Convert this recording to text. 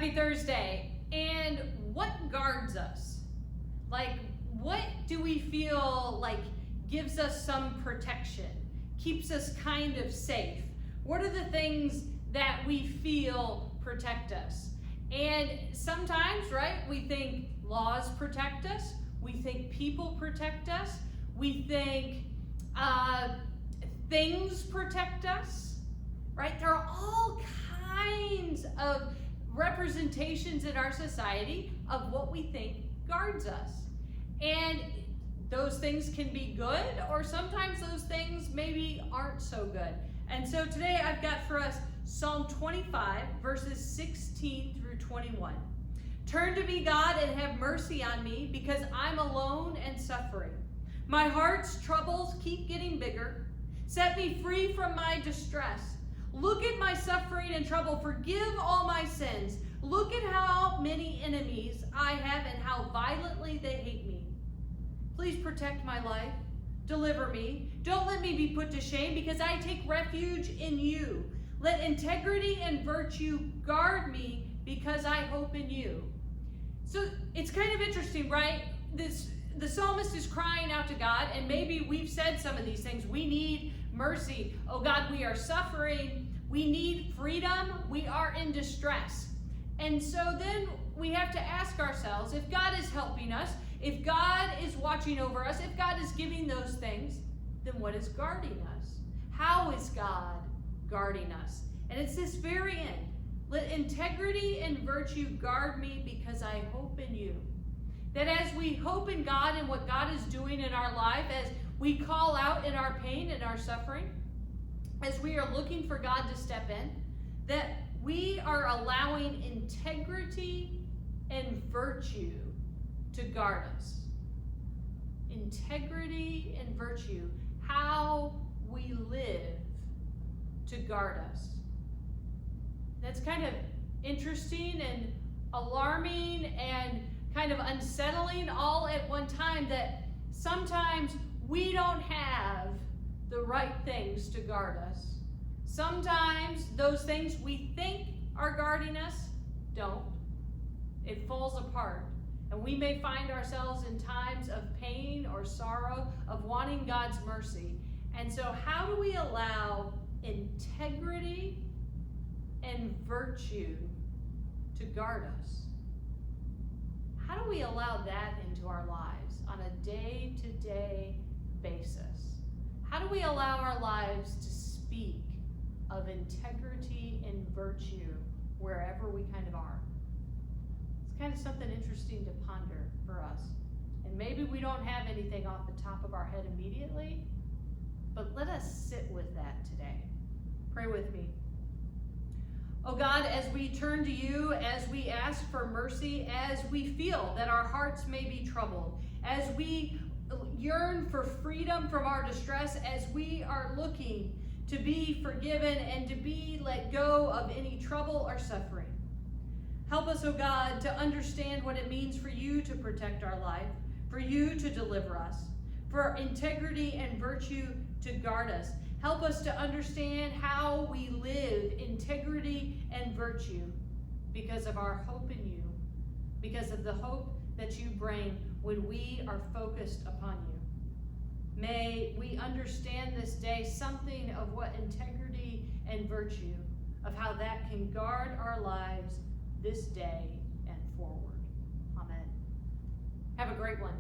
Happy Thursday. And what guards us? Like, what do we feel like gives us some protection, keeps us kind of safe? What are the things that we feel protect us? And sometimes, right, we think laws protect us, we think people protect us, we think things protect us, right? There are all kinds of representations in our society of what we think guards us. And those things can be good, or sometimes those things maybe aren't so good. And so today I've got for us Psalm 25, verses 16 through 21. Turn to me, God, and have mercy on me, because I'm alone and suffering. My heart's troubles keep getting bigger. Set me free from my distress. Look at my suffering and trouble. Forgive all my sins. Look at how many enemies I have and how violently they hate me. Please protect my life. Deliver me. Don't let me be put to shame, because I take refuge in you. Let integrity and virtue guard me, because I hope in you. So it's kind of interesting, right? The psalmist is crying out to God, and maybe we've said some of these things. We need mercy. Oh God, we are suffering. We need freedom. We are in distress. And so then we have to ask ourselves, if God is helping us, if God is watching over us, if God is giving those things, then what is guarding us? How is God guarding us? And it's this very end. Let integrity and virtue guard me, because I hope in you. That as we hope in God and what God is doing in our life, as we call out in our pain and our suffering, as we are looking for God to step in, that we are allowing integrity and virtue to guard us. Integrity and virtue, how we live, to guard us. That's kind of interesting and alarming and kind of unsettling all at one time, that sometimes we don't have the right things to guard us. Sometimes those things we think are guarding us don't. It falls apart. And we may find ourselves in times of pain or sorrow, of wanting God's mercy. And so how do we allow integrity and virtue to guard us? How do we allow that into our lives on a day-to-day basis? How do we allow our lives to speak of integrity and virtue wherever we kind of are? It's kind of something interesting to ponder for us. And maybe we don't have anything off the top of our head immediately, but let us sit with that today. Pray with me. Oh God, as we turn to you, as we ask for mercy, as we feel that our hearts may be troubled, as we yearn for freedom from our distress, as we are looking to be forgiven and to be let go of any trouble or suffering. Help us, oh God, to understand what it means for you to protect our life, for you to deliver us, for integrity and virtue to guard us. Help us to understand how we live integrity and virtue because of our hope in you, because of the hope that you bring when we are focused upon you. May we understand this day something of what integrity and virtue, of how that can guard our lives this day and forward. Amen. Have a great one.